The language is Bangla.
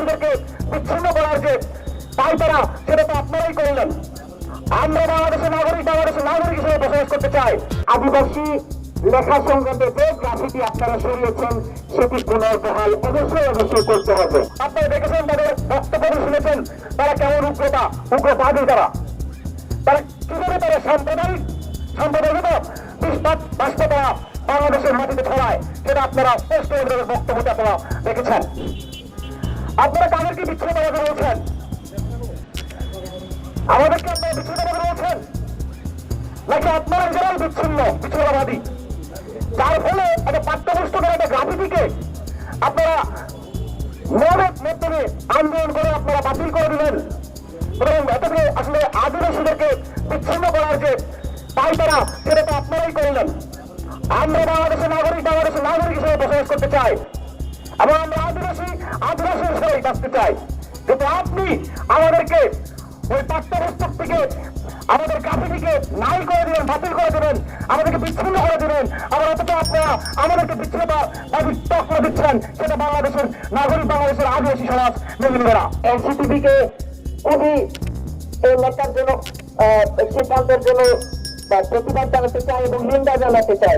আদিবাসীদেরকে বিচ্ছিন্ন করার যে পায়তারা, সেটা তো আপনারাই করলেন। আমরা বাংলাদেশের নাগরিক হিসেবে বসবাস করতে চাই। আদিবাসী লেখা সংক্রান্ত যে গ্রাফিতি আপনারা সরিয়েছেন, সেটি পুনর্বহাল অবশ্যই করতে হবে। আপনারা দেখেছেন, তাদের বক্তব্য শুনেছেন, তারা কেমন উগ্রবাদী, তারা কিভাবে তারা সাম্প্রদায়িকতা বাস্তবতা বাংলাদেশের মাটিতে ছড়ায়, সেটা আপনারা স্পষ্ট বক্তব্যটা আপনারা দেখেছেন। আপনারা কাদেরকে বিচ্ছিন্নতাবাদী বলছেন? আমাদেরকে আপনারা বিচ্ছিন্নতাবাদী বলছেন, নাকি আপনারা নিজেরাই বিচ্ছিন্নতাবাদী? যার ফলে একটা পাঠ্যপুস্তকের একটা গ্রাফিতিকে আপনারা মনের মাধ্যমে আন্দোলন করে আপনারা বাতিল করে দিলেন এবং এতগুলো আসলে আদিবাসীদেরকে বিচ্ছিন্ন করার যে পায়তারা, সেটা তো আপনারাই করলেন। আমরা বাংলাদেশের নাগরিক হিসেবে বসবাস করতে চাই এবং আমরা আদিবাসী হিসেবে বাঁচতে চাই। কিন্তু আপনি আমাদেরকে ওই পাঠ্যপুস্তক থেকে আমাদের গ্রাফিতিকে নাই করে দিলেন, বাতিল করে দেবেন, আমাদেরকে বিচ্ছিন্ন করে দেবেন। আবার অথচ আপনারা আমাদেরকে বিচ্ছিন্নতাবাদী তকমা দিচ্ছেন, সেটা বাংলাদেশের বাংলাদেশের আদিবাসী সমাজ মেনে নেবে না। এনসিটিভিকে খুবই এই লেখার জন্য সিদ্ধান্তের জন্য প্রতিবাদ জানাতে চাই এবং নিন্দা জানাতে চাই।